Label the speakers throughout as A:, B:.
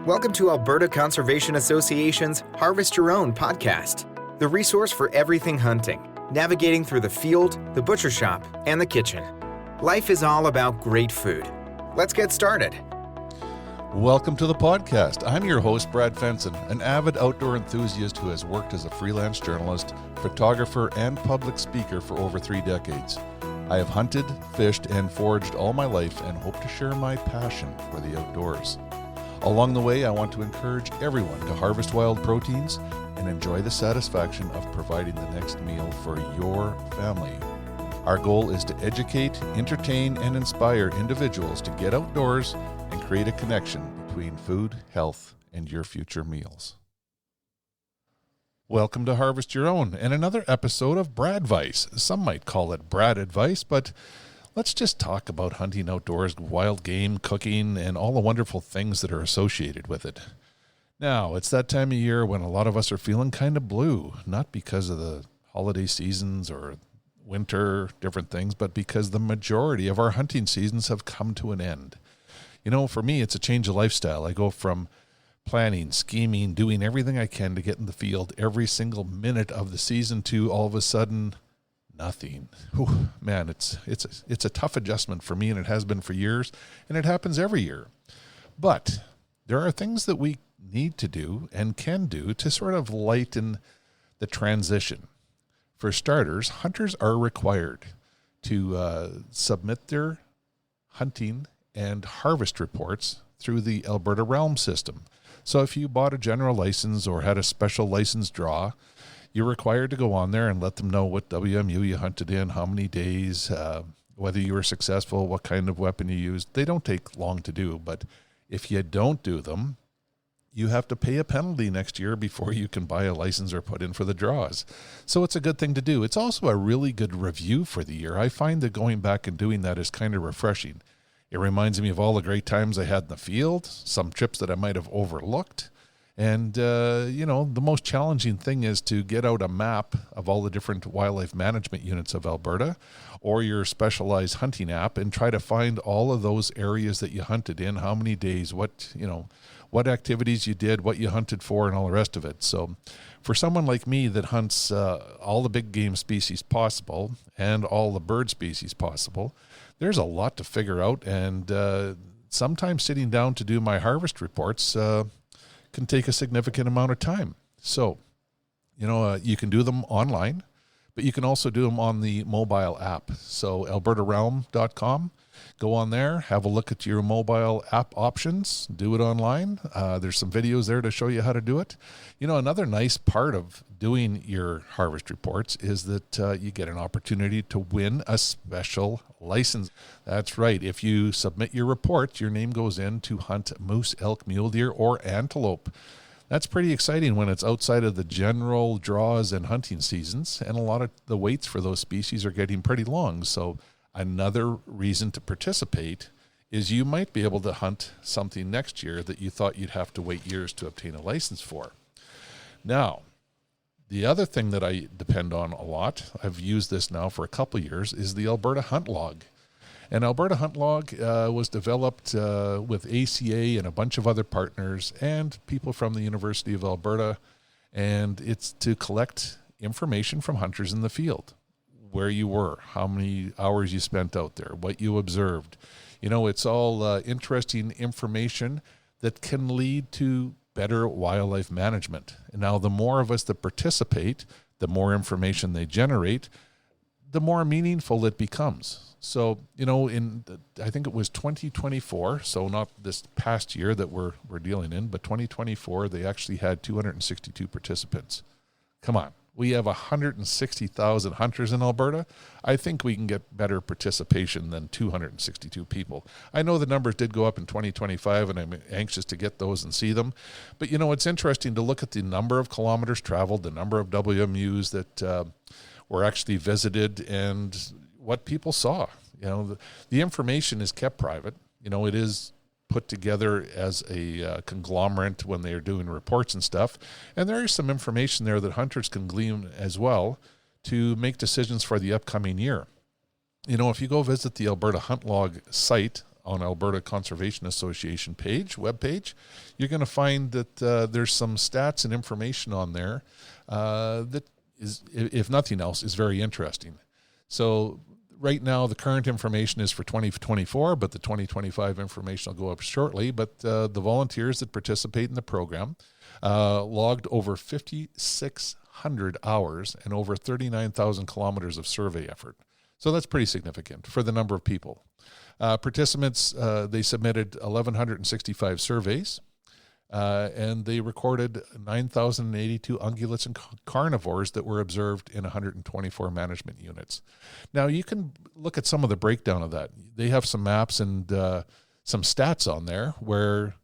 A: Welcome to Alberta Conservation Association's Harvest Your Own podcast, the resource for everything hunting, navigating through the field, the butcher shop, and the kitchen. Life is all about great food. Let's get started.
B: Welcome to the podcast. I'm your host, Brad Fenson, an avid outdoor enthusiast who has worked as a freelance journalist, photographer, and public speaker for over 3 decades. I have hunted, fished, and foraged all my life and hope to share my passion for the outdoors. Along the way, I want to encourage everyone to harvest wild proteins and enjoy the satisfaction of providing the next meal for your family. Our goal is to educate, entertain, and inspire individuals to get outdoors and create a connection between food, health, and your future meals. Welcome to Harvest Your Own and another episode of BrAdvice. Some might call it BrAdvice, but let's just talk about hunting outdoors, wild game, cooking, and all the wonderful things that are associated with it. Now, it's that time of year when a lot of us are feeling kind of blue, not because of the holiday seasons or winter, different things, but because the majority of our hunting seasons have come to an end. You know, for me, it's a change of lifestyle. I go from planning, scheming, doing everything I can to get in the field every single minute of the season to all of a sudden, nothing. Whew, man, it's a tough adjustment for me, and it has been for years, and it happens every year. But there are things that we need to do and can do to sort of lighten the transition. For starters, hunters are required to submit their hunting and harvest reports through the Alberta Realm system. So if you bought a general license or had a special license draw, you're required to go on there and let them know what WMU you hunted in, how many days, whether you were successful, what kind of weapon you used. They don't take long to do, but if you don't do them, you have to pay a penalty next year before you can buy a license or put in for the draws. So it's a good thing to do. It's also a really good review for the year. I find that going back and doing that is kind of refreshing. It reminds me of all the great times I had in the field, some trips that I might have overlooked. And, the most challenging thing is to get out a map of all the different wildlife management units of Alberta or your specialized hunting app and try to find all of those areas that you hunted in, how many days, what activities you did, what you hunted for, and all the rest of it. So for someone like me that hunts all the big game species possible and all the bird species possible, there's a lot to figure out. And sometimes sitting down to do my harvest reports can take a significant amount of time. So, you can do them online, but you can also do them on the mobile app. So albertarealm.com, go on there, have a look at your mobile app options, do it online. There's some videos there to show you how to do it. Another nice part of doing your harvest reports is that you get an opportunity to win a special license. That's right. If you submit your report, your name goes in to hunt moose, elk, mule deer, or antelope. That's pretty exciting when it's outside of the general draws and hunting seasons, and a lot of the waits for those species are getting pretty long. So another reason to participate is you might be able to hunt something next year that you thought you'd have to wait years to obtain a license for. Now, the other thing that I depend on a lot, I've used this now for a couple of years, is the Alberta Hunt Log. And Alberta Hunt Log was developed with ACA and a bunch of other partners and people from the University of Alberta. And it's to collect information from hunters in the field, where you were, how many hours you spent out there, what you observed. It's all interesting information that can lead to better wildlife management. And now the more of us that participate, the more information they generate, the more meaningful it becomes. So, I think it was 2024, so not this past year that we're dealing in, but 2024, they actually had 262 participants. Come on. We have 160,000 hunters in Alberta. I think we can get better participation than 262 people. I know the numbers did go up in 2025, and I'm anxious to get those and see them. But, it's interesting to look at the number of kilometers traveled, the number of WMUs that were actually visited, and what people saw. The information is kept private. It is put together as a conglomerate when they are doing reports and stuff. And there is some information there that hunters can glean as well to make decisions for the upcoming year. If you go visit the Alberta Hunt Log site on Alberta Conservation Association webpage, you're going to find that there's some stats and information on there that is, if nothing else, is very interesting. So right now, the current information is for 2024, but the 2025 information will go up shortly. But the volunteers that participate in the program logged over 5,600 hours and over 39,000 kilometers of survey effort. So that's pretty significant for the number of people. Participants, they submitted 1,165 surveys, and they recorded 9,082 ungulates and carnivores that were observed in 124 management units. Now, you can look at some of the breakdown of that. They have some maps and some stats on there where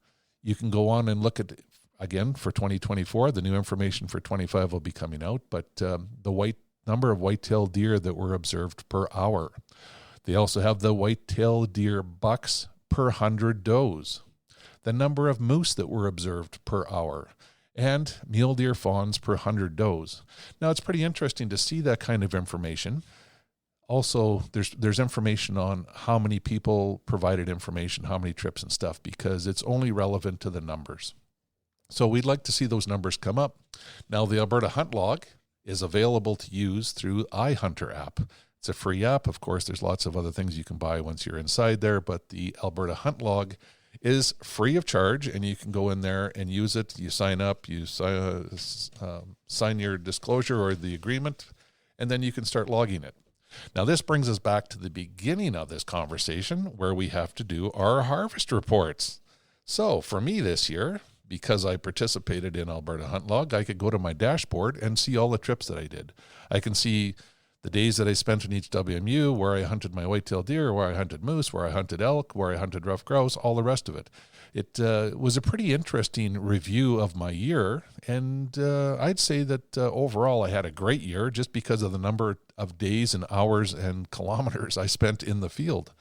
B: you can go on and look at, again, for 2024. The new information for 25 will be coming out, but the number of white-tailed deer that were observed per hour. They also have the white-tailed deer bucks per 100 does, the number of moose that were observed per hour, and mule deer fawns per 100 does. Now, it's pretty interesting to see that kind of information. Also, there's information on how many people provided information, how many trips and stuff, because it's only relevant to the numbers. So we'd like to see those numbers come up. Now, the Alberta Hunt Log is available to use through iHunter app. It's a free app. Of course, there's lots of other things you can buy once you're inside there, but the Alberta Hunt Log is free of charge, and you can go in there and use it. You sign up, you sign your disclosure or the agreement, and then you can start logging it. Now, this brings us back to the beginning of this conversation where we have to do our harvest reports. So for me this year, because I participated in Alberta Hunt Log, I could go to my dashboard and see all the trips that I did. I can see the days that I spent in each WMU, where I hunted my white-tailed deer, where I hunted moose, where I hunted elk, where I hunted rough grouse, all the rest of it. It was a pretty interesting review of my year, and I'd say that overall I had a great year just because of the number of days and hours and kilometers I spent in the field.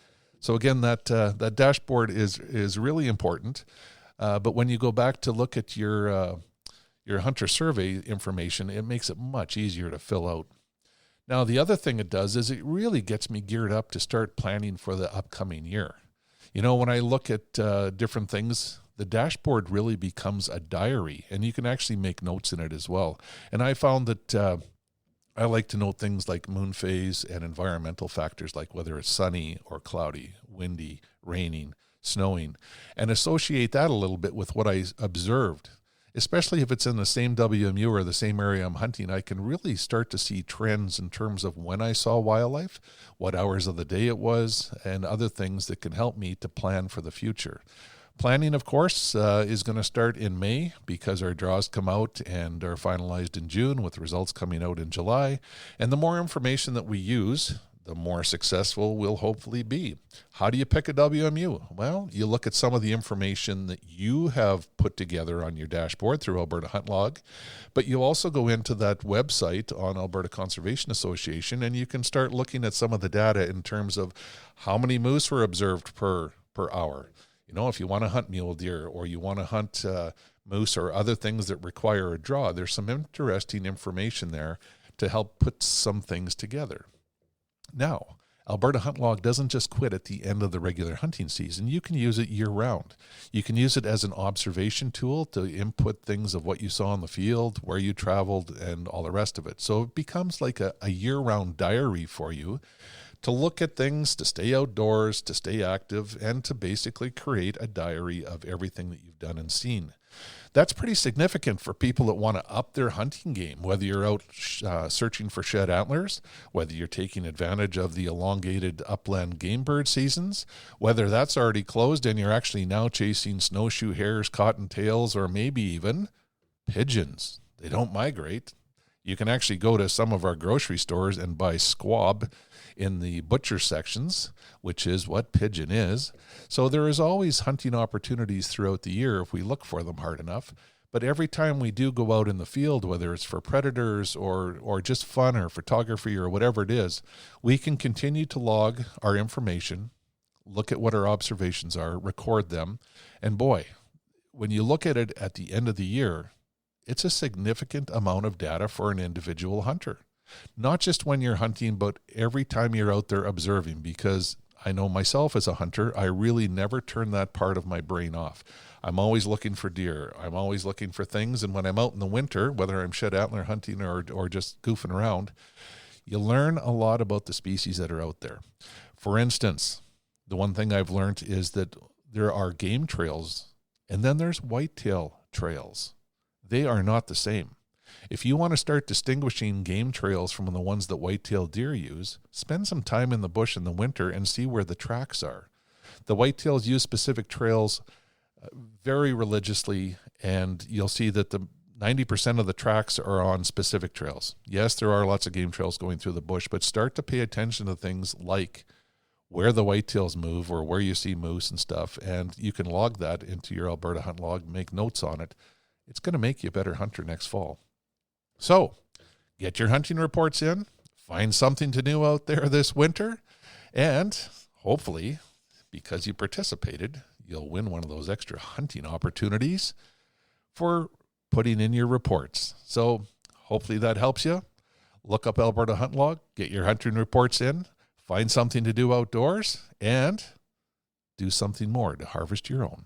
B: So again, that dashboard is really important. But when you go back to look at your hunter survey information, it makes it much easier to fill out. Now, the other thing it does is it really gets me geared up to start planning for the upcoming year. You know, when I look at different things, the dashboard really becomes a diary, and you can actually make notes in it as well. And I found that I like to note things like moon phase and environmental factors, like whether it's sunny or cloudy, windy, raining, snowing, and associate that a little bit with what I observed. Especially if it's in the same WMU or the same area I'm hunting, I can really start to see trends in terms of when I saw wildlife, what hours of the day it was, and other things that can help me to plan for the future. Planning, of course, is going to start in May because our draws come out and are finalized in June with results coming out in July. And the more information that we use, the more successful we'll hopefully be. How do you pick a WMU? Well, you look at some of the information that you have put together on your dashboard through Alberta Hunt Log, but you also go into that website on Alberta Conservation Association, and you can start looking at some of the data in terms of how many moose were observed per hour. You know, if you want to hunt mule deer or you want to hunt moose or other things that require a draw, there's some interesting information there to help put some things together. Now, Alberta Hunt Log doesn't just quit at the end of the regular hunting season. You can use it year-round. You can use it as an observation tool to input things of what you saw in the field, where you traveled, and all the rest of it. So it becomes like a year-round diary for you to look at things, to stay outdoors, to stay active, and to basically create a diary of everything that you've done and seen. That's pretty significant for people that want to up their hunting game, whether you're out searching for shed antlers, whether you're taking advantage of the elongated upland game bird seasons, whether that's already closed and you're actually now chasing snowshoe hares, cottontails, or maybe even pigeons. They don't migrate. You can actually go to some of our grocery stores and buy squab in the butcher sections, which is what pigeon is. So there is always hunting opportunities throughout the year if we look for them hard enough. But every time we do go out in the field, whether it's for predators or just fun or photography or whatever it is, we can continue to log our information, look at what our observations are, record them. And boy, when you look at it at the end of the year, it's a significant amount of data for an individual hunter. Not just when you're hunting, but every time you're out there observing, because I know myself as a hunter, I really never turn that part of my brain off. I'm always looking for deer. I'm always looking for things. And when I'm out in the winter, whether I'm shed antler hunting or just goofing around, you learn a lot about the species that are out there. For instance, the one thing I've learned is that there are game trails and then there's whitetail trails. They are not the same. If you want to start distinguishing game trails from the ones that whitetail deer use, spend some time in the bush in the winter and see where the tracks are. The whitetails use specific trails very religiously, and you'll see that the 90% of the tracks are on specific trails. Yes, there are lots of game trails going through the bush, but start to pay attention to things like where the whitetails move or where you see moose and stuff, and you can log that into your Alberta Hunt Log, make notes on it. It's going to make you a better hunter next fall. So, get your hunting reports in, find something to do out there this winter, and hopefully, because you participated, you'll win one of those extra hunting opportunities for putting in your reports. So, hopefully that helps you. Look up Alberta Hunt Log, get your hunting reports in, find something to do outdoors, and do something more to harvest your own.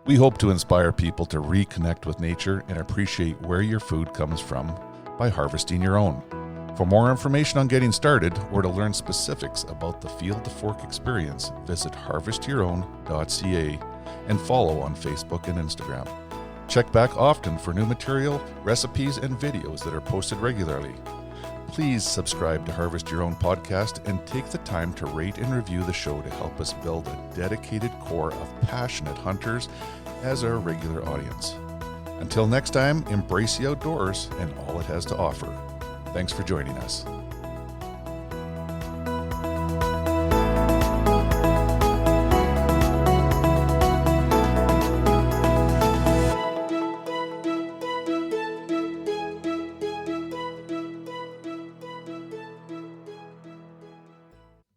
B: We hope to inspire people to reconnect with nature and appreciate where your food comes from by harvesting your own. For more information on getting started or to learn specifics about the Field to Fork experience, visit harvestyourown.ca and follow on Facebook and Instagram. Check back often for new material, recipes, and videos that are posted regularly. Please subscribe to Harvest Your Own podcast and take the time to rate and review the show to help us build a dedicated core of passionate hunters as our regular audience. Until next time, embrace the outdoors and all it has to offer. Thanks for joining us.